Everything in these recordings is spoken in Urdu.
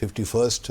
51st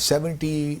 70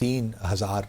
3000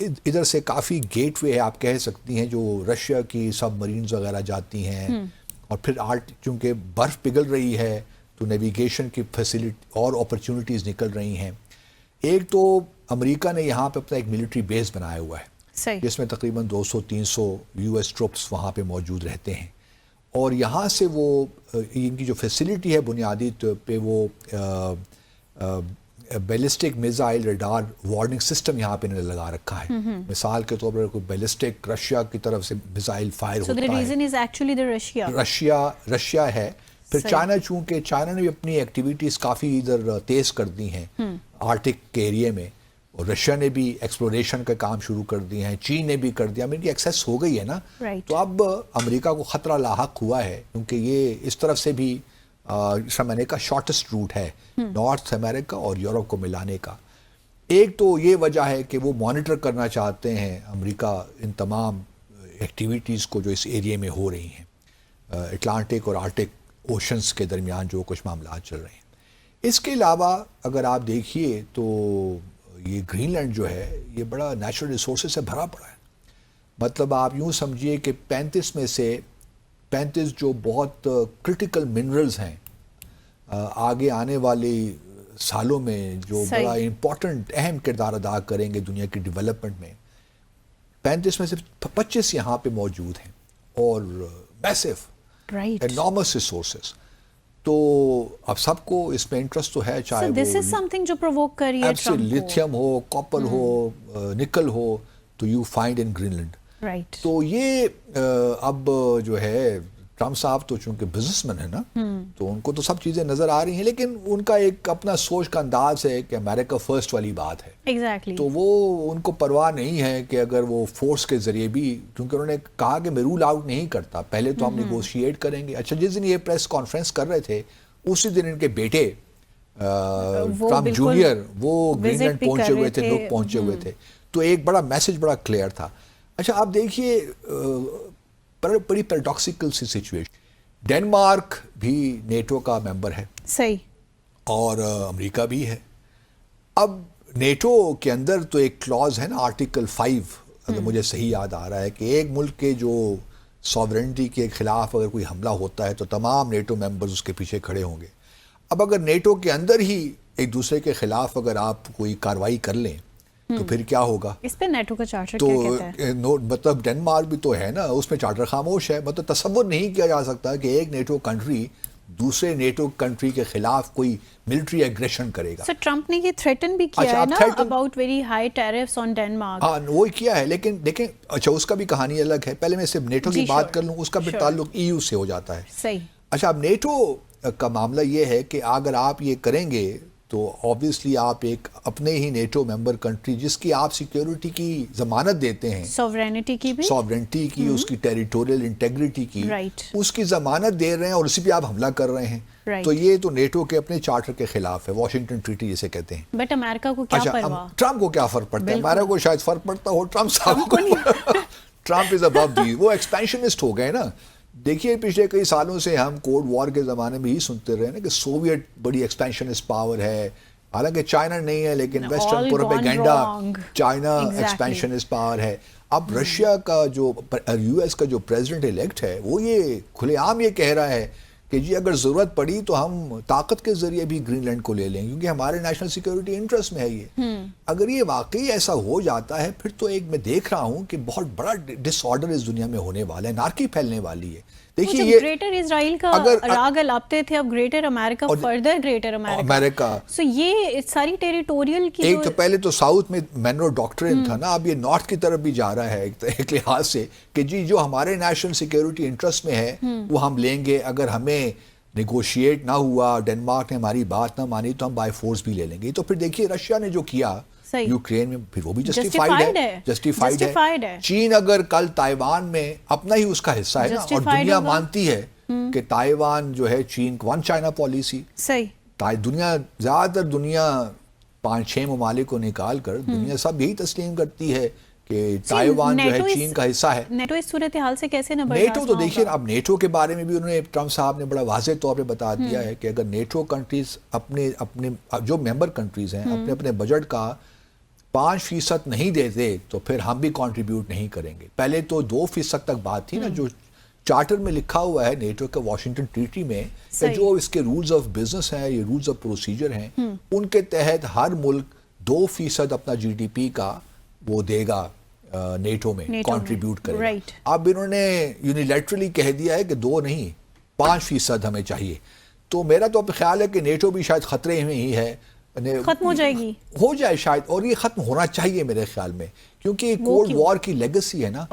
ادھر سے کافی گیٹ وے ہے آپ کہہ سکتی ہیں جو رشیا کی سب مرینز وغیرہ جاتی ہیں اور پھر چونکہ برف پگھل رہی ہے تو نیویگیشن کی فیسلٹی اور اپرچونٹیز نکل رہی ہیں. ایک تو امریکہ نے یہاں پہ اپنا ایک ملٹری بیس بنایا ہوا ہے جس میں تقریباً 200-300 US ٹروپس وہاں پہ موجود رہتے ہیں اور یہاں سے وہ ان کی جو فیسلٹی ہے بنیادی طور پہ وہ ballistic missile radar warning system یہاں پہ انہوں نے لگا رکھا ہے. مثال کے طور پر کوئی بیلسٹک رشیا کی طرف سے میزائل فائر ہوتا ہے رشیا ہے. پھر چائنا چونکہ چائنا نے بھی اپنی ایکٹیویٹیز کافی ادھر تیز کر دی ہیں آرٹک کے ایریے میں اور رشیا نے بھی ایکسپلوریشن کا کام شروع کر دیے ہیں. چین نے بھی کر دیا. ان کی ایکسیس ہو گئی ہے نا تو اب امریکہ کو خطرہ لاحق ہوا ہے کیونکہ یہ اس طرف سے بھی میں کا شارٹسٹ روٹ ہے نارتھ امریکہ اور یورپ کو ملانے کا. ایک تو یہ وجہ ہے کہ وہ مانیٹر کرنا چاہتے ہیں امریکہ ان تمام ایکٹیویٹیز کو جو اس ایریے میں ہو رہی ہیں اٹلانٹک اور آرٹک اوشنز کے درمیان جو کچھ معاملات چل رہے ہیں. اس کے علاوہ اگر آپ دیکھیے تو یہ گرین لینڈ جو ہے یہ بڑا نیچرل ریسورسز سے بھرا پڑا ہے. مطلب آپ یوں سمجھیے کہ 35 میں سے 35 جو بہت کرٹیکل منرلز ہیں آگے آنے والی سالوں میں جو بڑا امپورٹنٹ اہم کردار ادا کریں گے دنیا کی ڈیولپمنٹ میں 35 میں سے 25 یہاں پہ موجود ہیں اور میسو انارمس ریسورسز. تو اب سب کو اس میں انٹرسٹ تو ہے چاہے وہ لیتھیم ہو کاپر ہو نکل ہو تو you find in Greenland. تو یہ اب جو ہے ٹرمپ صاحب تو چونکہ بزنس مین ہے نا تو ان کو تو سب چیزیں نظر آ رہی ہیں لیکن ان کا ایک اپنا سوچ کا انداز ہے کہ امریکہ فرسٹ والی بات ہے. تو وہ ان کو پرواہ نہیں ہے کہ اگر وہ فورس کے ذریعے بھی کیونکہ انہوں نے کہا کہ میں رول آؤٹ نہیں کرتا پہلے تو ہم نیگوشیٹ کریں گے. اچھا جس دن یہ پریس کانفرنس کر رہے تھے اسی دن ان کے بیٹے ٹرمپ جونیئر وہ گرین لینڈ پہنچے ہوئے تھے لوگ پہنچے ہوئے تھے تو ایک بڑا میسج بڑا کلیئر تھا. اچھا آپ دیکھیے بڑی پیراڈاکسیکل سی سچویشن. ڈنمارک بھی نیٹو کا ممبر ہے صحیح اور امریکہ بھی ہے. اب نیٹو کے اندر تو ایک کلاز ہے نا آرٹیکل 5 اگر مجھے صحیح یاد آ رہا ہے کہ ایک ملک کے جو ساورنٹی کے خلاف اگر کوئی حملہ ہوتا ہے تو تمام نیٹو ممبرز اس کے پیچھے کھڑے ہوں گے. اب اگر نیٹو کے اندر ہی ایک دوسرے کے خلاف اگر آپ کوئی کارروائی کر لیں تو پھر کیا ہوگا. اس پہ نیٹو کا چارٹر کیا کہتا ہے؟ مطلب ڈنمارک بھی تو ہے نا اس میں چارٹر خاموش ہے. مطلب تصور نہیں کیا جا سکتا کہ ایک نیٹو کنٹری دوسرے نیٹو کنٹری کے خلاف کوئی ملٹری ایگریشن کرے گا. سر ٹرمپ نے یہ تھریٹن بھی کیا ہے نا about very high tariffs on Denmark. ہاں وہ کیا ہے لیکن دیکھیں اچھا اس کا بھی کہانی الگ ہے. پہلے میں صرف نیٹو کی بات کر لوں اس کا بھی تعلق EU سے ہو جاتا ہے. صحیح. اچھا اب نیٹو کا معاملہ یہ ہے کہ اگر آپ یہ کریں گے تو آبویسلی آپ ایک اپنے ہی نیٹو ممبر کنٹری جس کی آپ سیکیورٹی کی ضمانت دیتے ہیں سوورینٹی کی اس کی ٹیریٹوریل انٹیگریٹی کی اس کی ضمانت دے رہے ہیں اور اسی پہ آپ حملہ کر رہے ہیں تو یہ تو نیٹو کے اپنے چارٹر کے خلاف ہے واشنگٹن ٹریٹی جسے کہتے ہیں. بٹ امریکہ کو کیا پرواہ. ٹرمپ کو کیا فرق پڑتا ہے. امریکہ کو شاید فرق پڑتا ہو ٹرمپ صاحب کو ٹرمپ از ابو دی وہ ایکسپینشنسٹ ہو گئے نا. دیکھیے پچھلے کئی سالوں سے ہم کولڈ وار کے زمانے میں ہی سنتے رہے نا کہ سوویٹ بڑی ایکسپینشنسٹ پاور ہے حالانکہ چائنا نہیں ہے لیکن ویسٹرن پروپیگنڈا چائنا ایکسپینشنسٹ پاور ہے. اب رشیا کا جو US کا جو پریزیڈنٹ الیکٹ ہے وہ یہ کھلے عام یہ کہہ رہا ہے کہ جی اگر ضرورت پڑی تو ہم طاقت کے ذریعے بھی گرین لینڈ کو لے لیں کیونکہ ہمارے نیشنل سیکیورٹی انٹرسٹ میں ہے یہ. اگر یہ واقعی ایسا ہو جاتا ہے پھر تو ایک میں دیکھ رہا ہوں کہ بہت بڑا ڈس آرڈر اس دنیا میں ہونے والا ہے نارکی پھیلنے والی ہے. دیکھیے یہ گریٹر اسرائیل کا راگ الاپتے تھے اب گریٹر امریکہ فردر گریٹر امریکہ سو یہ ساری ٹیریٹوریل کی ایک تو پہلے تو ساؤتھ میں مینرو ڈاکٹرن تھا نا اب یہ نارتھ کی طرف بھی جا رہا ہے ایک لحاظ سے کہ جی جو ہمارے نیشنل سیکیورٹی انٹرسٹ میں ہے وہ ہم لیں گے اگر ہمیں نیگوشیٹ نہ ہوا ڈنمارک نے ہماری بات نہ مانی تو ہم بائی فورس بھی لے لیں گے. تو پھر دیکھیے رشیا نے جو کیا یوکرین میں پھر وہ بھی جسٹیفائیڈ ہے. چین اگر کل تائیوان میں اپنا ہی اس کا حصہ ہے نا اور دنیا مانتی ہے کہ تائیوان جو ہے چین ون چائنا پالیسی دنیا زیادہ تر دنیا 5-6 ممالک کو نکال کر دنیا سب یہی تسلیم کرتی ہے کہ تائیوان جو ہے چین کا حصہ ہے. نیٹو اس صورتحال سے کیسے نہ نیٹو تو دیکھیے اب نیٹو کے بارے میں بھی انہوں نے ٹرمپ صاحب نے بڑا واضح طور پہ بتا دیا ہے کہ اگر نیٹو کنٹریز اپنے جو ممبر کنٹریز ہیں اپنے بجٹ کا 5% نہیں دیتے تو پھر ہم بھی کنٹریبیوٹ نہیں کریں گے. پہلے تو 2% تک بات تھی نا, جو چارٹر میں لکھا ہوا ہے نیٹو کے واشنگٹن ٹریٹی میں, کہ جو اس کے رولز آف بزنس ہیں, یہ رولز آف پروسیجر ہیں, ان کے تحت ہر ملک 2% اپنا جی ڈی پی کا وہ دے گا نیٹو میں, کنٹریبیوٹ کرے گا. اب انہوں نے یونیلیٹرلی کہہ دیا ہے کہ 2 نہیں 5% ہمیں چاہیے. تو میرا تو اب خیال ہے کہ نیٹو بھی شاید خطرے میں ہی ہے, ختم ہو جائے گی, ہو جائے شاید, اور یہ ختم ہونا چاہیے میرے خیال میں, کیونکہ کولڈ وار کی لیگسی ہے نا.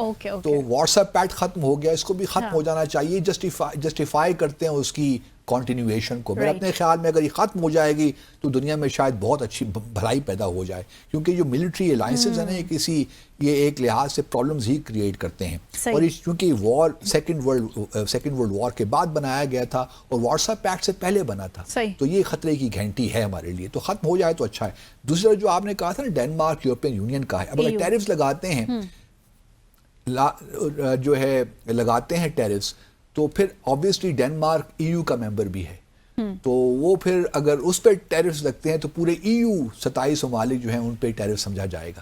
تو واٹس ایپ پیکٹ ختم ہو گیا, اس کو بھی ختم ہو جانا چاہیے. جسٹیفائی کرتے ہیں اس کی کنٹینیویشن کو. میرے اپنے خیال میں اگر یہ ختم ہو جائے گی تو دنیا میں شاید بہت اچھی بھلائی پیدا ہو جائے, کیونکہ جو ملٹری الائنسز ہیں نا, یہ ایک لحاظ سے پرابلمز ہی کریٹ کرتے ہیں. اور چونکہ وار سیکنڈ ورلڈ وار کے بعد بنایا گیا تھا اور واٹس ایپ پیکٹ سے پہلے بنا تھا, تو یہ خطرے کی گھنٹی ہے ہمارے لیے. تو ختم ہو جائے تو اچھا ہے. دوسرا جو آپ نے کہا تھا نا, ڈینمارک یورپین یونین کا ہے. اب اگر ٹیرفز لگاتے ہیں, جو ہے لگاتے ہیں ٹیرفز, تو پھر آبویسلی ڈینمارک ای یو کا ممبر بھی ہے, تو وہ پھر اگر اس پہ ٹیرفز لگتے ہیں تو پورے ای یو 27 ممالک جو ہیں ان پہ ٹیرف سمجھا جائے گا,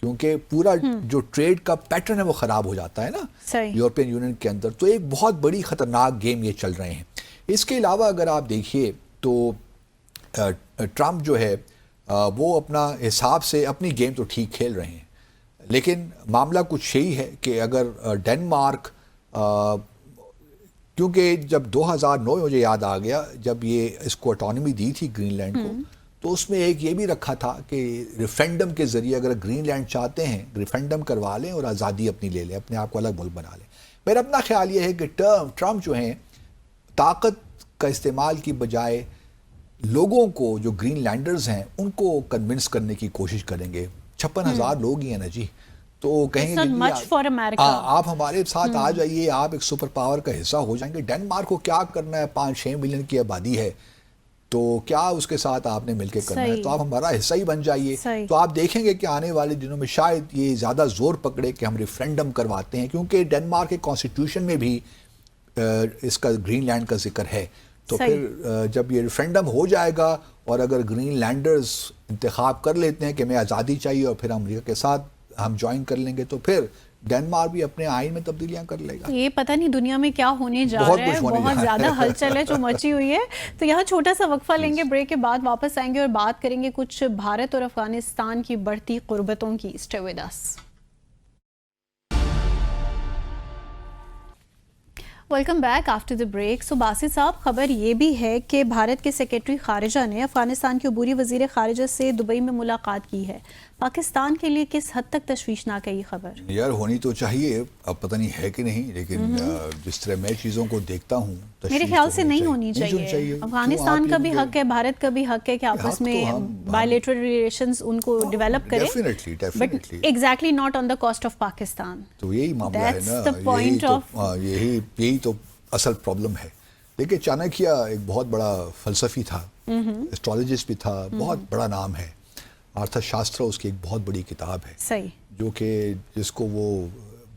کیونکہ پورا جو ٹریڈ کا پیٹرن ہے وہ خراب ہو جاتا ہے نا یورپین یونین کے اندر. تو ایک بہت بڑی خطرناک گیم یہ چل رہے ہیں. اس کے علاوہ اگر آپ دیکھیے تو ٹرمپ جو ہے وہ اپنا حساب سے اپنی گیم تو ٹھیک کھیل رہے ہیں, لیکن معاملہ کچھ یہی ہے کہ اگر ڈینمارک, کیونکہ جب 2009 مجھے یاد آ گیا جب یہ اس کو اٹانومی دی تھی گرین لینڈ کو, تو اس میں ایک یہ بھی رکھا تھا کہ ریفرینڈم کے ذریعے اگر گرین لینڈ چاہتے ہیں ریفرینڈم کروا لیں اور آزادی اپنی لے لیں, اپنے آپ کو الگ ملک بنا لیں. میرا اپنا خیال یہ ہے کہ ٹرمپ جو ہیں طاقت کا استعمال کی بجائے لوگوں کو, جو گرین لینڈرز ہیں, ان کو کنونس کرنے کی کوشش کریں گے. 56,000 لوگ ہی ہیں نا جی, تو کہیں گے آپ ہمارے ساتھ آ جائیے, آپ ایک سپر پاور کا حصہ ہو جائیں گے. ڈینمارک کو کیا کرنا ہے, 5-6 ملین کی آبادی ہے, تو کیا اس کے ساتھ آپ نے مل کے کرنا ہے, تو آپ ہمارا حصہ ہی بن جائیے. تو آپ دیکھیں گے کہ آنے والے دنوں میں شاید یہ زیادہ زور پکڑے کہ ہم ریفرینڈم کرواتے ہیں, کیونکہ ڈینمارک کے کانسٹیٹیوشن میں بھی اس کا گرین لینڈ کا ذکر ہے. تو پھر جب یہ ریفرینڈم ہو جائے گا اور اگر گرین لینڈرز انتخاب کر لیتے ہیں کہ میں آزادی چاہیے اور پھر امریکہ کے ساتھ ہم جوائن کر لیں گے, تو پھر ڈینمارک بھی اپنے آئین میں تبدیلیاں کر لے گا. یہ پتہ نہیں دنیا میں کیا ہونے جا رہا ہے, بہت زیادہ ہلچل ہے جو مچی ہوئی ہے. تو یہاں چھوٹا سا وقفہ لیں گے, بریک کے بعد واپس آئیں گے اور بات کریں گے کچھ بھارت اور افغانستان کی بڑھتی قربتوں کی. Stay with us. Welcome back after the break. So Basit sahab, خبر یہ بھی ہے کہ بھارت کے سیکرٹری خارجہ نے افغانستان کے عبوری وزیر خارجہ سے دبئی میں ملاقات کی ہے. پاکستان کے لیے کس حد تک تشویشناک ہے یہ خبر؟ یار ہونی تو چاہیے, اب پتہ نہیں ہے کہ نہیں, لیکن جس طرح میں چیزوں کو دیکھتا ہوں میرے خیال سے نہیں ہونی چاہیے. افغانستان کا بھی حق ہے, بھارت کا بھی حق ہے کہ آپس میں بائیلیٹرل ریلیشنز ان کو ڈیولپ کریں, but exactly not on the cost of Pakistan. تو یہی معاملہ ہے نا, یہی تو اصل پرابلم ہے. دیکھیں چانکیہ ایک بہت بڑا فلسفی تھا, اسٹرالوجسٹ بھی تھا, بہت بڑا نام ہے. آرتھر شاستر اس کی ایک بہت بڑی کتاب ہے, جو کہ جس کو وہ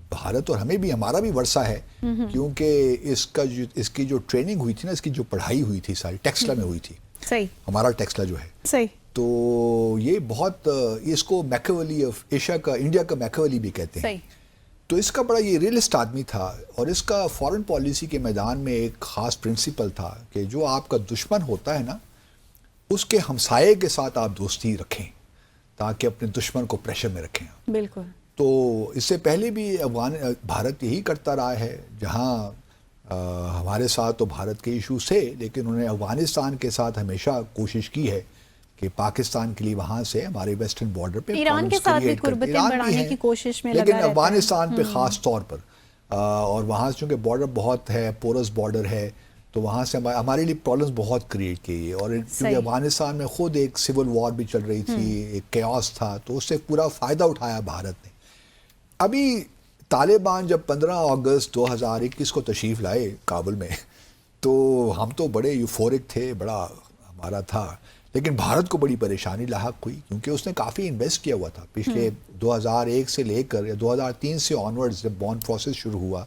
بھارت اور ہمیں بھی, ہمارا بھی ورثہ ہے, کیونکہ اس کی جو ٹریننگ ہوئی تھی نا, اس کی جو پڑھائی ہوئی تھی ساری ٹیکسلا میں ہوئی تھی. ہمارا ٹیکسلا جو ہے, تو یہ بہت, اس کو میکیولی آف ایشیا کا, انڈیا کا میکیولی بھی کہتے ہیں. تو اس کا بڑا یہ ریئلسٹ آدمی تھا, اور اس کا فارن پالیسی کے میدان میں ایک خاص پرنسپل تھا کہ جو آپ کا دشمن ہوتا ہے نا, اس کے ہمسائے کے ساتھ آپ دوستی رکھیں تاکہ اپنے دشمن کو پریشر میں رکھیں. بالکل. تو اس سے پہلے بھی بھارت یہی کرتا رہا ہے, جہاں ہمارے ساتھ تو بھارت کے ایشوز تھے, لیکن انہوں نے افغانستان کے ساتھ ہمیشہ کوشش کی ہے کہ پاکستان کے لیے وہاں سے ہمارے ویسٹرن بارڈر پہ ایران کے ساتھ بھی قربتیں بڑھانے کی کوشش میں لگا رہتا ہے, لیکن افغانستان پہ خاص طور پر, اور وہاں سے چونکہ بارڈر بہت ہے, پورس بارڈر ہے, تو وہاں سے ہمارے لیے پرابلمز بہت کریٹ کی. اور کیونکہ افغانستان میں خود ایک سول وار بھی چل رہی تھی, ایک کیوس تھا, تو اس سے پورا فائدہ اٹھایا بھارت نے. ابھی طالبان جب 15 اگست 2021 کو تشریف لائے کابل میں, تو ہم تو بڑے یوفورک تھے, بڑا ہمارا تھا, لیکن بھارت کو بڑی پریشانی لاحق ہوئی, کیونکہ اس نے کافی انویسٹ کیا ہوا تھا پچھلے 2001 سے لے کر یا 2003 سے آنورڈز, جب بانڈ پروسیس شروع ہوا,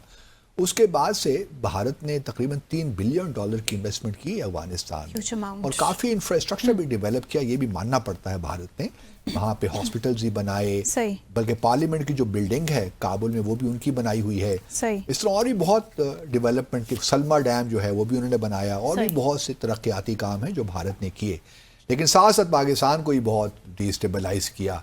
اس کے بعد سے بھارت نے تقریباً $3 بلین کی انویسٹمنٹ کی افغانستان Huge میں amount. اور کافی انفراسٹرکچر بھی ڈیولپ کیا, یہ بھی ماننا پڑتا ہے بھارت نے. وہاں پہ ہاسپٹلز بھی بنائے, صحیح. بلکہ پارلیمنٹ کی جو بلڈنگ ہے کابل میں وہ بھی ان کی بنائی ہوئی ہے. صحیح. اس طرح اور بھی بہت ڈیولپمنٹ کی, سلما ڈیم جو ہے وہ بھی انہوں نے بنایا, اور بھی صحیح. بہت سے ترقیاتی کام ہیں جو بھارت نے کیے. لیکن ساتھ ساتھ پاکستان کو ہی بہت ڈیسٹیبلائز کیا.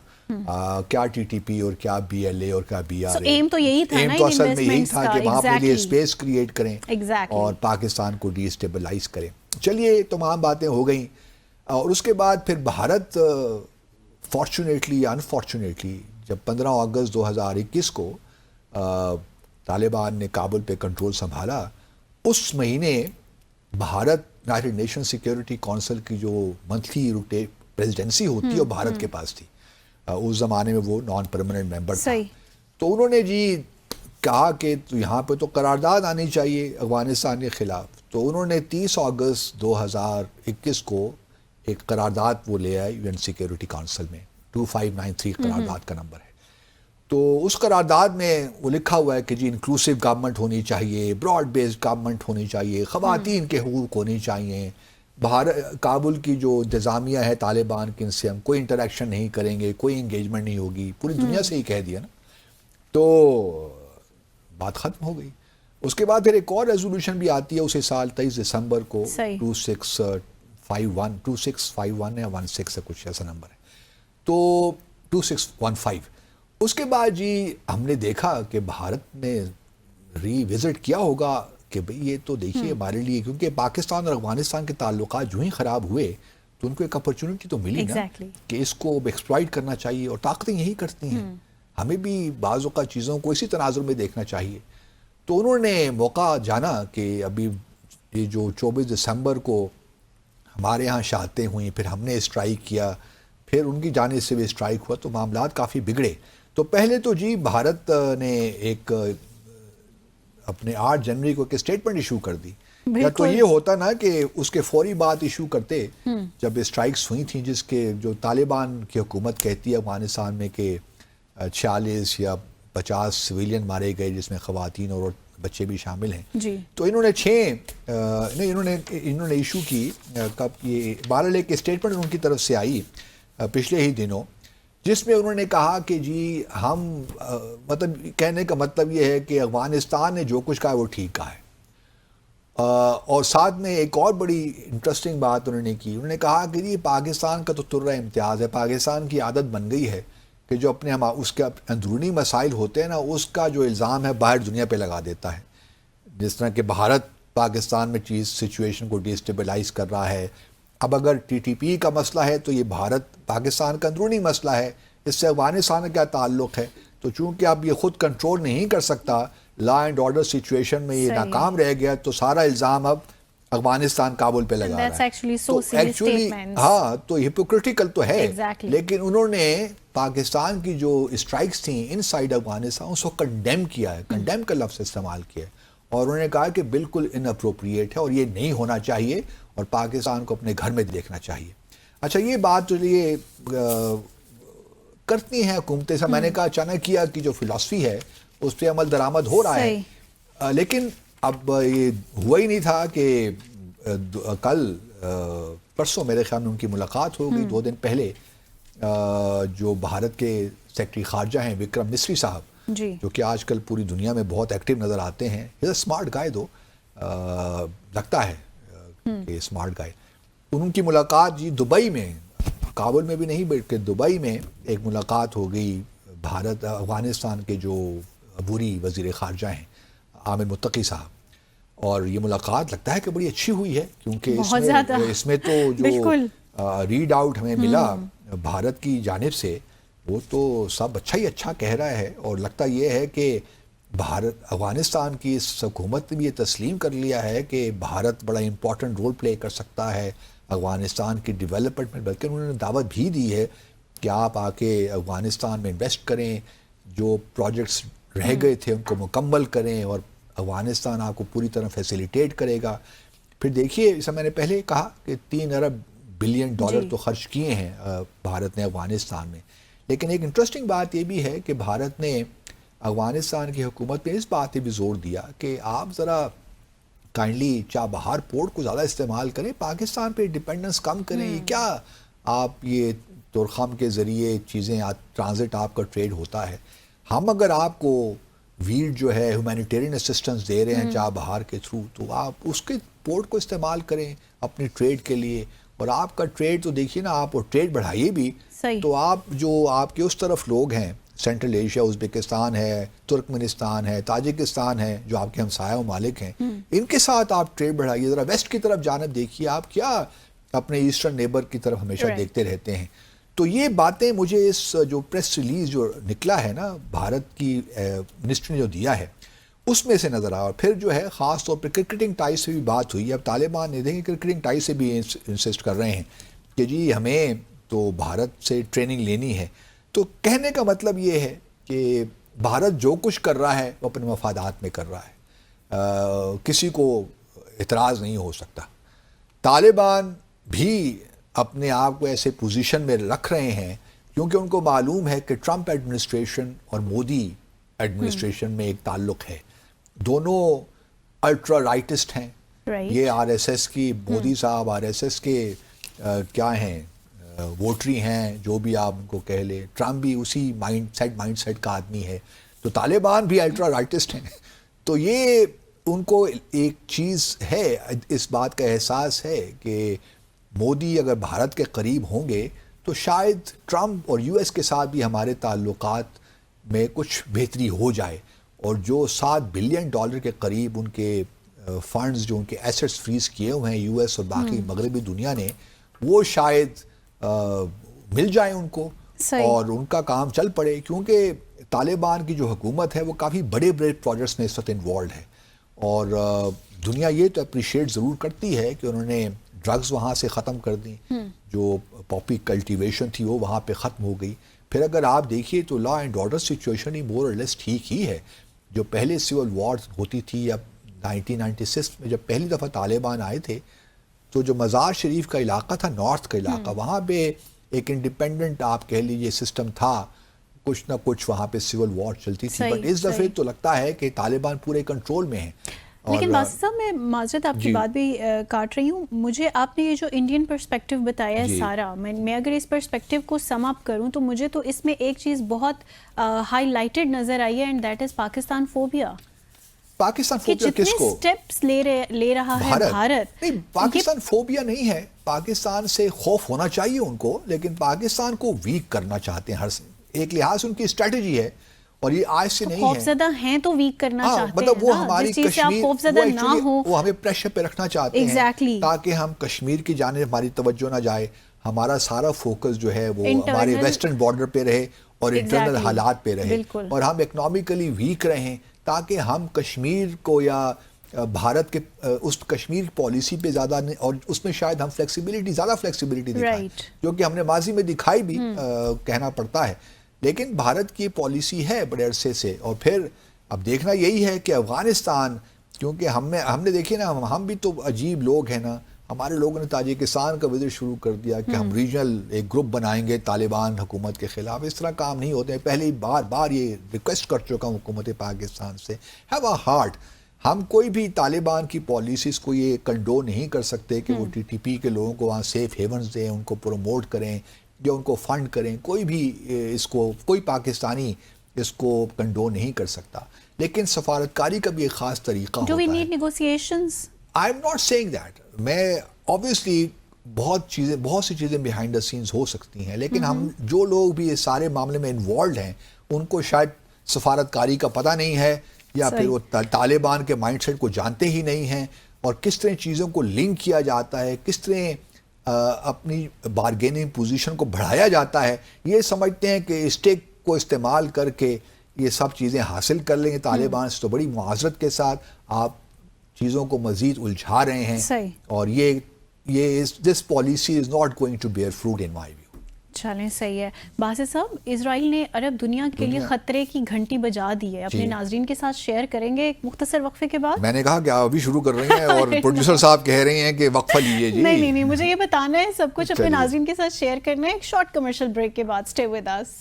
کیا ٹی ٹی پی اور کیا بی ایل اے اور کیا بی آر اے, ایم تو یہی تھا نا تو اصل میں یہی تھا کہ وہاں اپنے لیے exactly. اسپیس کریٹ کریں Exactly. اور پاکستان کو ڈی اسٹیبلائز کریں. چلیے تمام باتیں ہو گئیں, اور اس کے بعد پھر بھارت فارچونیٹلی یا انفارچونیٹلی جب 15 اگست 2021 کو طالبان نے کابل پہ کنٹرول سنبھالا, اس مہینے Bharat United nation security council کی جو منتھلی پریزیڈنسی ہوتی ہے وہ بھارت کے پاس تھی. اس زمانے میں وہ نان پرماننٹ ممبر تھا. تو انہوں نے جی کہا کہ یہاں پہ تو قرارداد آنی چاہیے افغانستان کے خلاف. تو انہوں نے 30 اگست 2021 کو ایک قرارداد وہ لے آئے یو این سیکیورٹی کونسل میں, 2593 قرارداد کا نمبر ہے. تو اس قرارداد میں وہ لکھا ہوا ہے کہ جی انکلوسیو گورنمنٹ ہونی چاہیے, براڈ بیسڈ گورنمنٹ ہونی چاہیے, خواتین کے حقوق ہونی چاہیے, کابل کی جو انتظامیہ ہے طالبان کی, ان سے ہم کوئی انٹریکشن نہیں کریں گے, کوئی انگیجمنٹ نہیں ہوگی. پوری دنیا سے ہی کہہ دیا نا, تو بات ختم ہو گئی. اس کے بعد پھر ایک اور ریزولوشن بھی آتی ہے اسی سال 23 دسمبر کو, 2651 یا 16 ہے کچھ ایسا نمبر ہے, تو 2615. اس کے بعد جی ہم نے دیکھا کہ بھارت نے ری وزٹ کیا ہوگا کہ بھئی یہ تو دیکھیے ہمارے لیے, کیونکہ پاکستان اور افغانستان کے تعلقات جو ہی خراب ہوئے تو ان کو ایک اپرچونٹی تو ملی نا کہ اس کو ایکسپلائٹ کرنا چاہیے, اور طاقتیں یہی کرتی ہیں. ہمیں بھی بعض اوقات چیزوں کو اسی تناظر میں دیکھنا چاہیے. تو انہوں نے موقع جانا کہ ابھی یہ جو 24 دسمبر کو ہمارے ہاں شہادتیں ہوئیں, پھر ہم نے اسٹرائک کیا, پھر ان کی جانب سے بھی اسٹرائک ہوا, تو معاملات کافی بگڑے. تو پہلے تو جی بھارت نے ایک اپنے 8 جنوری کو ایک اسٹیٹمنٹ ایشو کر دی. یا تو یہ ہوتا نا کہ اس کے فوری بعد ایشو کرتے جب اسٹرائکس ہوئی تھیں, جس کے جو طالبان کی حکومت کہتی ہے افغانستان میں کہ 46 یا 50 سویلین مارے گئے جس میں خواتین اور بچے بھی شامل ہیں. تو انہوں نے انہوں نے ایشو کی, کب یہ بہرحال ایک اسٹیٹمنٹ ان کی طرف سے آئی پچھلے ہی دنوں, جس میں انہوں نے کہا کہ جی ہم مطلب کہنے کا مطلب یہ ہے کہ افغانستان نے جو کچھ کہا وہ ٹھیک کہا ہے. اور ساتھ میں ایک اور بڑی انٹرسٹنگ بات انہوں نے کی, انہوں نے کہا کہ جی پاکستان کا تو ترہ امتیاز ہے, پاکستان کی عادت بن گئی ہے کہ جو اپنے اس کے اندرونی مسائل ہوتے ہیں نا, اس کا جو الزام ہے باہر دنیا پہ لگا دیتا ہے. جس طرح کہ بھارت پاکستان میں سچویشن کو ڈی اسٹیبلائز کر رہا ہے. اب اگر ٹی ٹی پی کا مسئلہ ہے تو یہ بھارت پاکستان کا اندرونی مسئلہ ہے, اس سے افغانستان کا کیا تعلق ہے. تو چونکہ اب یہ خود کنٹرول نہیں کر سکتا, لا اینڈ آرڈر سچویشن میں یہ ناکام رہ گیا, تو سارا الزام اب افغانستان کابل پہ لگا رہا ہے. تو ایکچولی ہاں تو ہپوکریٹیکل تو ہے, لیکن انہوں نے پاکستان کی جو اسٹرائکس تھیں ان سائڈ افغانستان اس کو کنڈیم کیا ہے, کنڈیم کا لفظ استعمال کیا ہے, اور انہوں نے کہا کہ بالکل ان اپروپریٹ ہے اور یہ نہیں ہونا چاہیے, اور پاکستان کو اپنے گھر میں دیکھنا چاہیے. اچھا یہ بات جو یہ کرتی ہیں حکومتیں, میں نے کہا چانکیہ کی جو فلسفی ہے اس پہ عمل درآمد ہو رہا ہے, لیکن اب یہ ہوا ہی نہیں تھا کہ کل پرسوں میرے خیال میں ان کی ملاقات ہو گئی 2 دن پہلے, جو بھارت کے سیکرٹری خارجہ ہیں وکرم مسری صاحب, جو کہ آج کل پوری دنیا میں بہت ایکٹیو نظر آتے ہیں. اسمارٹ گائے دو لگتا ہے کہ اسمارٹ گائے. ان کی ملاقات جی دبئی میں, کابل میں بھی نہیں بیٹھ کے دبئی میں ایک ملاقات ہو گئی بھارت افغانستان کے جو عبوری وزیر خارجہ ہیں عامر متقی صاحب, اور یہ ملاقات لگتا ہے کہ بڑی اچھی ہوئی ہے, کیونکہ اس میں تو جو ریڈ آؤٹ ہمیں ملا بھارت کی جانب سے وہ تو سب اچھا ہی اچھا کہہ رہا ہے. اور لگتا یہ ہے کہ بھارت افغانستان کی اس حکومت نے بھی یہ تسلیم کر لیا ہے کہ بھارت بڑا امپورٹنٹ رول پلے کر سکتا ہے افغانستان کی ڈیولپمنٹ میں, بلکہ انہوں نے دعوت بھی دی ہے کہ آپ آ کے افغانستان میں انویسٹ کریں, جو پروجیکٹس رہ گئے تھے ان کو مکمل کریں, اور افغانستان آپ کو پوری طرح فیسیلیٹیٹ کرے گا. پھر دیکھیے جیسا میں نے پہلے کہا کہ $3 ارب بلین تو خرچ کیے ہیں بھارت نے افغانستان میں, لیکن ایک انٹرسٹنگ بات یہ بھی ہے کہ بھارت نے افغانستان کی حکومت نے اس بات پہ بھی زور دیا کہ آپ ذرا کائنڈلی چابہار پورٹ کو زیادہ استعمال کریں, پاکستان پہ ڈپینڈنس کم کریں. یہ کیا آپ یہ تورخم کے ذریعے چیزیں ٹرانزٹ آپ کا ٹریڈ ہوتا ہے, ہم اگر آپ کو ویٹ جو ہے ہیومینیٹیرین اسسٹنس دے رہے ہیں چابہار کے تھرو, تو آپ اس کے پورٹ کو استعمال کریں اپنی ٹریڈ کے لیے. اور آپ کا ٹریڈ تو دیکھیے نا, آپ ٹریڈ بڑھائیے بھی تو آپ جو آپ کے اس طرف لوگ ہیں, سینٹرل ایشیا, ازبکستان ہے, ترکمنستان ہے, تاجکستان ہے, جو آپ کے ہمسایہ ممالک ہیں, ان کے ساتھ آپ ٹریڈ بڑھائیے. ذرا ویسٹ کی طرف جانب دیکھیے, آپ کیا اپنے ایسٹرن نیبر کی طرف ہمیشہ دیکھتے رہتے ہیں. تو یہ باتیں مجھے اس جو پریس ریلیز جو نکلا ہے نا بھارت کی منسٹری نے جو دیا ہے اس میں سے نظر آیا. اور پھر جو ہے خاص طور پہ کرکٹنگ ٹائی سے بھی بات ہوئی. اب طالبان نے دیکھیں کرکٹنگ ٹائی سے بھی انسسٹ کر رہے ہیں کہ جی ہمیں تو بھارت سے ٹریننگ لینی ہے. تو کہنے کا مطلب یہ ہے کہ بھارت جو کچھ کر رہا ہے وہ اپنے مفادات میں کر رہا ہے, کسی کو اعتراض نہیں ہو سکتا. طالبان بھی اپنے آپ کو ایسے پوزیشن میں رکھ رہے ہیں کیونکہ ان کو معلوم ہے کہ ٹرمپ ایڈمنسٹریشن اور مودی ایڈمنسٹریشن میں ایک تعلق ہے. دونوں الٹرا رائٹسٹ ہیں. یہ آر ایس ایس کی, مودی صاحب آر ایس ایس کے کیا ہیں, ووٹری ہیں, جو بھی آپ ان کو کہہ لیں. ٹرمپ بھی اسی مائنڈ سیٹ کا آدمی ہے. تو طالبان بھی الٹرا رائٹسٹ ہیں. تو یہ ان کو ایک چیز ہے, اس بات کا احساس ہے کہ مودی اگر بھارت کے قریب ہوں گے تو شاید ٹرمپ اور یو ایس کے ساتھ بھی ہمارے تعلقات میں کچھ بہتری ہو جائے. اور جو $7 بلین کے قریب ان کے فنڈز جو ان کے ایسٹس فریز کیے ہوئے ہیں یو ایس اور باقی مغربی دنیا نے, وہ شاید مل جائیں ان کو اور ان کا کام چل پڑے. کیونکہ طالبان کی جو حکومت ہے وہ کافی بڑے بڑے پروجیکٹس میں اس وقت انوالوڈ ہے. اور دنیا یہ تو اپریشیٹ ضرور کرتی ہے کہ انہوں نے ڈرگز وہاں سے ختم کر دیں, جو پاپی کلٹیویشن تھی وہ وہاں پہ ختم ہو گئی. پھر اگر آپ دیکھیے تو لا اینڈ آرڈر سچویشن ہی مور اور لیس ٹھیک ہی ہے. جو پہلے سول وار ہوتی تھی یا 1996 میں جب پہلی دفعہ طالبان آئے تھے, تو جو مزار شریف کا علاقہ تھا, نارتھ کا علاقہ, وہاں پہ ایک انڈیپینڈنٹ آپ کہہ لیجیے سسٹم تھا, کچھ نہ کچھ وہاں پہ سول وار چلتی تھی. بٹ اس دفعہ تو لگتا ہے کہ طالبان پورے کنٹرول میں ہیں. لیکن باسط صاحب میں معذرت آپ کی بات بھی کاٹ رہی ہوں, مجھے آپ نے یہ جو انڈین پرسپیکٹیو بتایا ہے سارا, میں اگر اس پرسپیکٹیو کو سم اپ کروں تو مجھے تو اس میں ایک چیز بہت ہائی لائٹڈ نظر آئی ہے, and that is Pakistan phobia. Pakistan phobia کس کو؟ سٹیپس لے رہا ہے بھارت. نہیں, پاکستان فوبیا نہیں ہے. پاکستان سے خوف ہونا چاہیے ان کو, لیکن پاکستان کو ویک کرنا چاہتے ہیں. ہر ایک لحاظ ان کی اسٹریٹجی ہے, اور یہ آج سے نہیں ہے. خوفزدہ ہیں تو ویک کرنا چاہتے ہیں, مطلب وہ ہماری کشمیر, وہ ہمیں پریشر پہ رکھنا چاہتے ہیں تاکہ ہم کشمیر کی جانب ہماری توجہ نہ جائے. ہمارا سارا فوکس جو ہے وہ ہمارے ویسٹرن بارڈر پہ رہے اور انٹرنل حالات پہ رہے, اور ہم اکنامکلی ویک رہیں تاکہ ہم کشمیر کو یا بھارت کے اس کشمیر پالیسی پہ زیادہ, اور اس میں شاید ہم زیادہ فلیکسیبلٹی دکھائیں, جو کہ ہم نے ماضی میں دکھائی بھی, کہنا پڑتا ہے. لیکن بھارت کی پالیسی ہے بڑے عرصے سے. اور پھر اب دیکھنا یہی ہے کہ افغانستان, کیونکہ ہم نے دیکھیے نا, ہم بھی تو عجیب لوگ ہیں نا. ہمارے لوگوں نے تاجکستان کا وزٹ شروع کر دیا کہ ہم ریجنل ایک گروپ بنائیں گے طالبان حکومت کے خلاف. اس طرح کام نہیں ہوتے. پہلے بار یہ ریکویسٹ کر چکا ہوں حکومت پاکستان سے, ہیو اے ہارٹ. ہم کوئی بھی طالبان کی پالیسیز کو یہ کنڈون نہیں کر سکتے کہ وہ ٹی ٹی پی کے لوگوں کو وہاں سیف ہیونز دیں, ان کو پروموٹ کریں یا ان کو فنڈ کریں. کوئی بھی اس کو, کوئی پاکستانی اس کو کنڈون نہیں کر سکتا. لیکن سفارتکاری کا بھی ایک خاص طریقہ ہوتا ہے. Do we need negotiations? I am not saying that. میں obviously بہت سی چیزیں behind the scenes ہو سکتی ہیں, لیکن ہم جو لوگ بھی اس سارے معاملے میں انوالوڈ ہیں ان کو شاید سفارتکاری کا پتہ نہیں ہے, یا پھر وہ طالبان کے مائنڈ سیٹ کو جانتے ہی نہیں ہیں, اور کس طرح چیزوں کو لنک کیا جاتا ہے, کس طرح اپنی بارگیننگ پوزیشن کو بڑھایا جاتا ہے. یہ سمجھتے ہیں کہ اسٹیک کو استعمال کر کے یہ سب چیزیں حاصل کر لیں گے طالبان سے. تو بڑی معذرت کے ساتھ آپ چیزوں کو مزید الجھا رہے ہیں, اور یہ this policy is not going to bear fruit in my view. چلیں صحیح ہے. باسط صاحب, اسرائیل نے عرب دنیا کے لیے خطرے کی گھنٹی بجا دی ہے, اپنے ناظرین کے ساتھ شیئر کریں گے ایک مختصر وقفے کے بعد. میں نے کہا کہ آپ ابھی شروع کر رہی ہیں اور پروڈیوسر صاحب کہہ رہے ہیں کہ وقفہ لیجیے. جی نہیں, مجھے یہ بتانا ہے, سب کچھ اپنے ناظرین کے ساتھ شیئر کرنا ہے. ایک شارٹ کمرشل بریک کے بعد stay with us.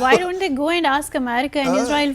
Why don't they go and ask America and Israel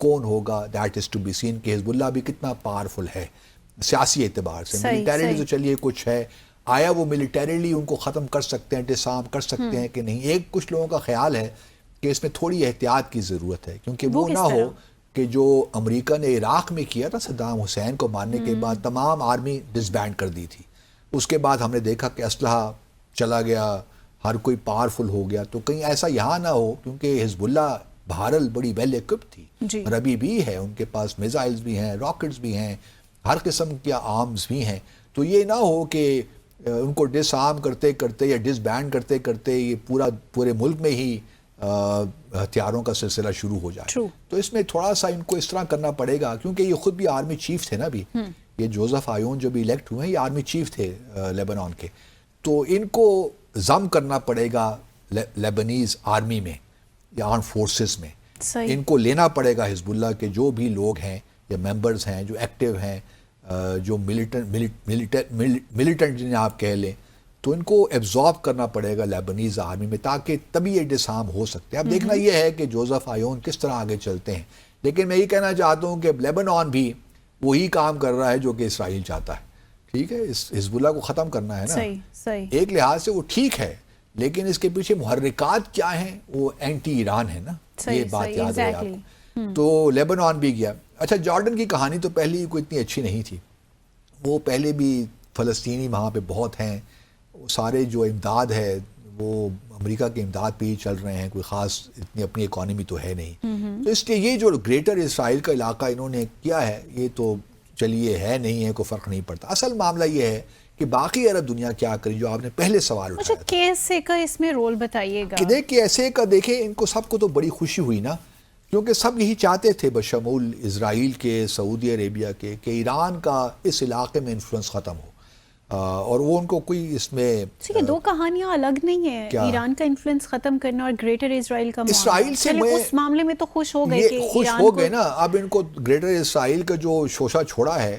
کون ہوگا that is to be seen کہ حزب اللہ بھی کتنا پاورفل ہے سیاسی اعتبار سے. ملیٹریلی تو چلیے کچھ ہے, آیا وہ ملیٹریلی ان کو ختم کر سکتے ہیں, ڈسارم کر سکتے ہیں کہ نہیں. ایک کچھ لوگوں کا خیال ہے کہ اس میں تھوڑی احتیاط کی ضرورت ہے, کیونکہ وہ نہ ہو کہ جو امریکہ نے عراق میں کیا تھا صدام حسین کو مارنے کے بعد, تمام آرمی ڈسبینڈ کر دی تھی. اس کے بعد ہم نے دیکھا کہ اسلحہ چلا گیا, ہر کوئی پاورفل ہو گیا. تو کہیں ایسا یہاں نہ ہو, کیونکہ حزب اللہ بہرحال بڑی ویل ایکوپڈ تھی اور ابھی بھی ہے, ان کے پاس میزائلز بھی ہیں, راکٹس بھی ہیں, ہر قسم کے آرمز بھی ہیں. تو یہ نہ ہو کہ ان کو ڈس آرم کرتے کرتے یا ڈس بینڈ کرتے کرتے یہ پورے ملک میں ہی ہتھیاروں کا سلسلہ شروع ہو جائے. تو اس میں تھوڑا سا ان کو اس طرح کرنا پڑے گا, کیونکہ یہ خود بھی آرمی چیف تھے نا بھی, یہ جوزف آیون جو بھی الیکٹ ہوئے ہیں یہ آرمی چیف تھے لیبنان کے. تو ان کو ضم کرنا پڑے گا لیبنیز آرمی میں یا آرم فورسز میں. ان کو لینا پڑے گا حزب اللہ کے جو بھی لوگ ہیں یا ممبرز ہیں جو ایکٹیو ہیں, جو ملیٹنٹ جنہیں آپ کہہ لیں, تو ان کو ایبزارب کرنا پڑے گا لیبنیز آرمی میں, تاکہ تبھی یہ ڈسارم ہو سکتے ہیں. اب دیکھنا یہ ہے کہ جوزف آیون کس طرح آگے چلتے ہیں. لیکن میں یہ کہنا چاہتا ہوں کہ لیبنان بھی وہی کام کر رہا ہے جو کہ اسرائیل چاہتا ہے. ٹھیک ہے, اس حزب اللہ کو ختم کرنا ہے نا, ایک لحاظ سے وہ ٹھیک ہے, لیکن اس کے پیچھے محرکات کیا ہیں, وہ اینٹی ایران ہے نا, یہ بات یاد ہے آپ کو. تو لیبنان بھی گیا. اچھا, جارڈن کی کہانی تو پہلے ہی کوئی اتنی اچھی نہیں تھی. وہ پہلے بھی فلسطینی وہاں پہ بہت ہیں, سارے جو امداد ہے وہ امریکہ کے امداد پہ ہی چل رہے ہیں, کوئی خاص اتنی اپنی اکانومی تو ہے نہیں. تو اس لیے یہ جو گریٹر اسرائیل کا علاقہ انہوں نے کیا ہے, یہ تو چلیے ہے نہیں ہے, کوئی فرق نہیں پڑتا. اصل معاملہ یہ ہے کہ باقی عرب دنیا کیا کری, جو آپ نے پہلے سوال اٹھایا تھا. کیسے کا اس میں رول بتائیے گا. کہ دیکھیں ایسے کا, دیکھیں ان کو سب کو تو بڑی خوشی ہوئی نا, کیونکہ سب یہی چاہتے تھے بشمول اسرائیل کے, سعودی عربیہ کے, کہ ایران کا اس علاقے میں انفلوئنس ختم ہو. اور وہ ان کو کوئی اس میں یہ دو کہانیاں الگ نہیں ہیں, ایران کا انفلوئنس ختم کرنا اور گریٹر اسرائیل کا. اسرائیل سے اس معاملے میں تو خوش ہو گئے کہ خوش ہو گئے نا. اب ان کو گریٹر اسرائیل کا جو شوشہ چھوڑا ہے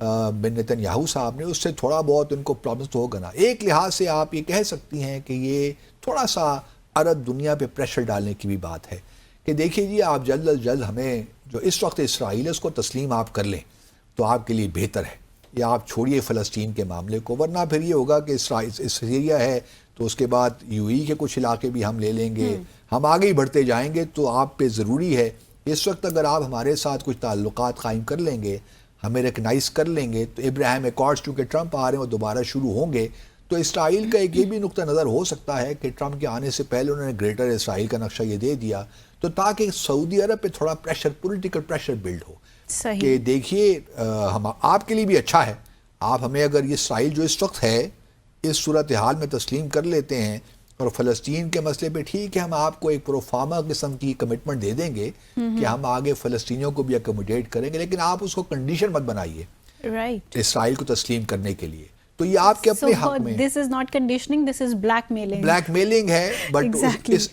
بن نیتن یاہو صاحب نے, اس سے تھوڑا بہت ان کو پرابلمس تو ہوگا نا. ایک لحاظ سے آپ یہ کہہ سکتی ہیں کہ یہ تھوڑا سا عرب دنیا پہ پریشر ڈالنے کی بھی بات ہے کہ دیکھیے جی, آپ جلد از جلد ہمیں جو اس وقت اسرائیل ہے اس کو تسلیم آپ کر لیں تو آپ کے لیے بہتر ہے, یا آپ چھوڑیے فلسطین کے معاملے کو, ورنہ پھر یہ ہوگا کہ سیریا ہے تو اس کے بعد UAE کے کچھ علاقے بھی ہم لے لیں گے, ہم آگے ہی بڑھتے جائیں گے. تو آپ پہ ضروری ہے اس وقت اگر آپ ہمارے ساتھ کچھ تعلقات قائم کر لیں گے, ہمیں ریکگنائز کر لیں گے, تو ابراہیم ایکارڈز چونکہ ٹرمپ آ رہے ہیں وہ دوبارہ شروع ہوں گے, تو اسرائیل کا ایک یہ بھی نقطہ نظر ہو سکتا ہے کہ ٹرمپ کے آنے سے پہلے انہوں نے گریٹر اسرائیل کا نقشہ یہ دے دیا, تو تاکہ سعودی عرب پہ تھوڑا پریشر, پولیٹیکل پریشر بلڈ ہو کہ دیکھیے آپ کے لیے بھی اچھا ہے, آپ ہمیں اگر یہ اسرائیل جو اس وقت ہے اس صورتحال میں تسلیم کر لیتے ہیں, اور فلسطین کے مسئلے پہ ٹھیک ہے ہم آپ کو ایک پروفارما قسم کی کمٹمنٹ دے دیں گے کہ ہم آگے فلسطینیوں کو بھی اکوموڈیٹ کریں گے, لیکن آپ اس کو کنڈیشن مت بنائیے اسرائیل کو تسلیم کرنے کے لیے. تو یہ آپ کے اپنے حق میں, this is not conditioning, this is blackmailing. blackmailing ہے, بٹ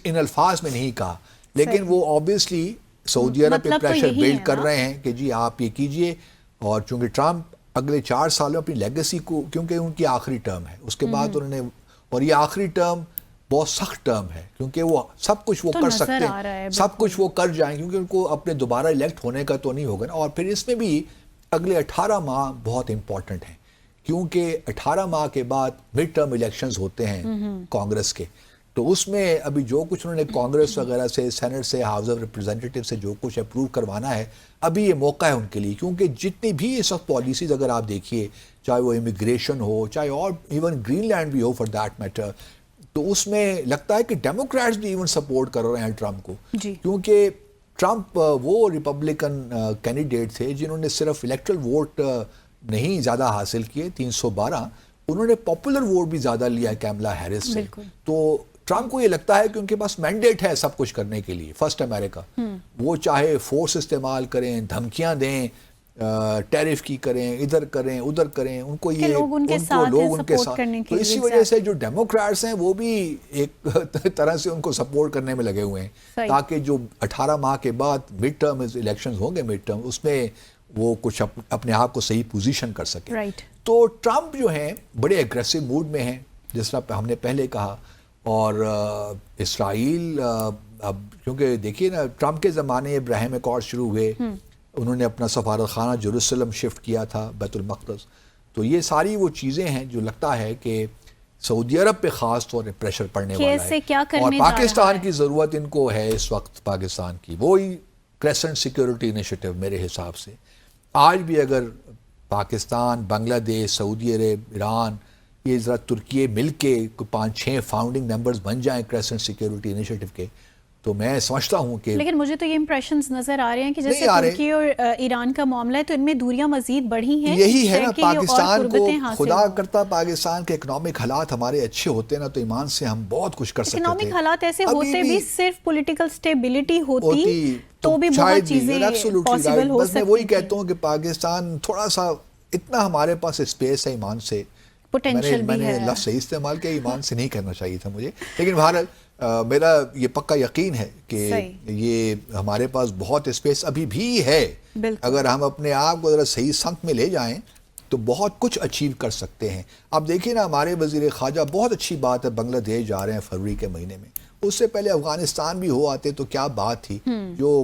ان الفاظ میں نہیں کہا, لیکن وہ obviously سعودی عرب پہ پریشر بلڈ کر رہے ہیں کہ جی آپ یہ کیجئے. اور چونکہ ٹرمپ اگلے 4 سالوں اپنی لیگیسی کو, کیونکہ ان کی آخری ٹرم ہے, اس کے بعد انہوں نے, اور یہ آخری ٹرم بہت سخت ٹرم ہے کیونکہ وہ سب کچھ وہ کر سکتے ہیں, سب کچھ وہ کر جائیں, کیونکہ ان کو اپنے دوبارہ الیکٹ ہونے کا تو نہیں ہوگا نا. اور پھر اس میں بھی اگلے 18 ماہ بہت امپورٹنٹ ہیں, کیونکہ 18 ماہ کے بعد مڈ ٹرم الیکشنز ہوتے ہیں کانگریس کے. تو اس میں ابھی جو کچھ انہوں نے کانگریس وغیرہ سے, سینٹ سے, ہاؤس آف ریپرزینٹیٹیو سے جو کچھ اپروو کروانا ہے, ابھی یہ موقع ہے ان کے لیے, کیونکہ جتنی بھی اس وقت پالیسیز اگر آپ دیکھیے, چاہے وہ امیگریشن ہو, چاہے اور ایون گرین لینڈ بھی ہو فار دیٹ میٹر, تو اس میں لگتا ہے کہ ڈیموکریٹس بھی ایون سپورٹ کر رہے ہیں ٹرمپ کو, کیونکہ ٹرمپ وہ ریپبلکن کینڈیڈیٹ تھے جنہوں نے صرف الیکٹرل ووٹ نہیں زیادہ حاصل کیے 312, انہوں نے پاپولر ووٹ بھی زیادہ لیا ہے کیملا ہیرس سے. تو ٹرمپ کو یہ لگتا ہے کہ ان کے پاس مینڈیٹ ہے سب کچھ کرنے کے لیے, فرسٹ امریکہ, وہ چاہے فورس استعمال کریں, دھمکیاں دیں, ٹیرف کی کریں, ادھر کریں ادھر کریں, ان کو یہ لوگ ان کے ساتھ. تو اسی وجہ سے جو ڈیموکریٹس ہیں وہ بھی ایک طرح سے ان کو سپورٹ کرنے میں لگے ہوئے ہیں, تاکہ جو 18 ماہ کے بعد مڈ ٹرم الیکشنز ہوں گے, مڈ ٹرم, اس میں وہ کچھ اپنے آپ کو صحیح پوزیشن کر سکے. تو ٹرمپ جو ہیں بڑے ایگریسو موڈ میں ہیں, جس طرح ہم نے پہلے کہا, اور اسرائیل اب کیونکہ دیکھیے نا ٹرمپ کے زمانے ابراہیم اکارڈ شروع ہوئے, انہوں نے اپنا سفارت خانہ جیروسلم شفٹ کیا تھا, بیت المقدس. تو یہ ساری وہ چیزیں ہیں جو لگتا ہے کہ سعودی عرب پہ خاص طور پہ پریشر پڑنے والا ہے, اور پاکستان کی ضرورت ان کو ہے اس وقت. پاکستان کی وہی کریسنٹ سیکیورٹی انیشیٹو میرے حساب سے. آج بھی اگر پاکستان, بنگلہ دیش, سعودی عرب, ایران, یہ ذرا ترکیے مل کے 5-6 فاؤنڈنگ ممبرز بن جائیں کریسنٹ سیکیورٹی انیشیٹو کے, تو میں سمجھتا ہوں کہ, لیکن مجھے تو یہ امپریشنز نظر آ رہے ہیں کہ جیسے ترکی اور ایران کا معاملہ ہے تو ان میں دوریاں مزید بڑھی ہیں. یہی ہے نا پاکستان کو, خدا کرتا پاکستان کے اکنامک حالات ہمارے اچھے ہوتے نا تو ایمان سے ہم بہت کچھ کر سکتے تھے. اکنامک حالات ایسے ہوتے بھی صرف پولیٹیکل سٹیبلٹی ہوتی تو بھی بہت چیزیں پاسبل ہو سکتی. میں وہی کہتا ہوں کہ پاکستان تھوڑا سا اتنا ہمارے پاس اسپیس ہے ایمان سے, میں نے لفظ صحیح استعمال کیا, ایمان سے نہیں کرنا چاہیے تھا مجھے, لیکن بہرحال میرا یہ پکا یقین ہے کہ یہ ہمارے پاس بہت اسپیس ابھی بھی ہے. اگر ہم اپنے آپ کو ذرا صحیح سمت میں لے جائیں تو بہت کچھ اچیو کر سکتے ہیں. اب دیکھیے نا ہمارے وزیر خارجہ, بہت اچھی بات ہے, بنگلہ دیش جا رہے ہیں فروری کے مہینے میں. اس سے پہلے افغانستان بھی ہو آتے تو کیا بات تھی. جو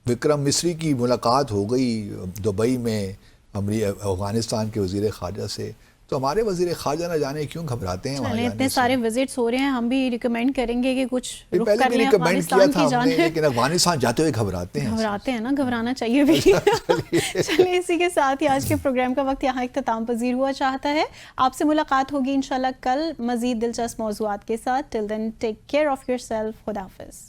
وکرم مصری کی ملاقات ہو گئی دبئی میں افغانستان کے وزیر خارجہ سے, تو ہمارے وزیر خارجہ نہ جانے کیوں گھبراتے ہیں وہاں جانے سے. اتنے سارے وزٹس ہو رہے ہیں, ہم بھی ریکمینڈ کریں گے کہ کچھ رخ پہلے کر بھی لیں ریکمینڈ کیا افغانستان تھا کی ہم نے, جانب. لیکن افغانستان جاتے ہوئے گھبراتے ہیں نا, گھبرانا چاہیے بھی. چلیے اسی کے ساتھ ہی آج کے پروگرام کا وقت یہاں اختتام پذیر ہوا چاہتا ہے. آپ سے ملاقات ہوگی انشاءاللہ کل مزید دلچسپ موضوعات کے ساتھ. Till then take care of yourself. خدا حافظ.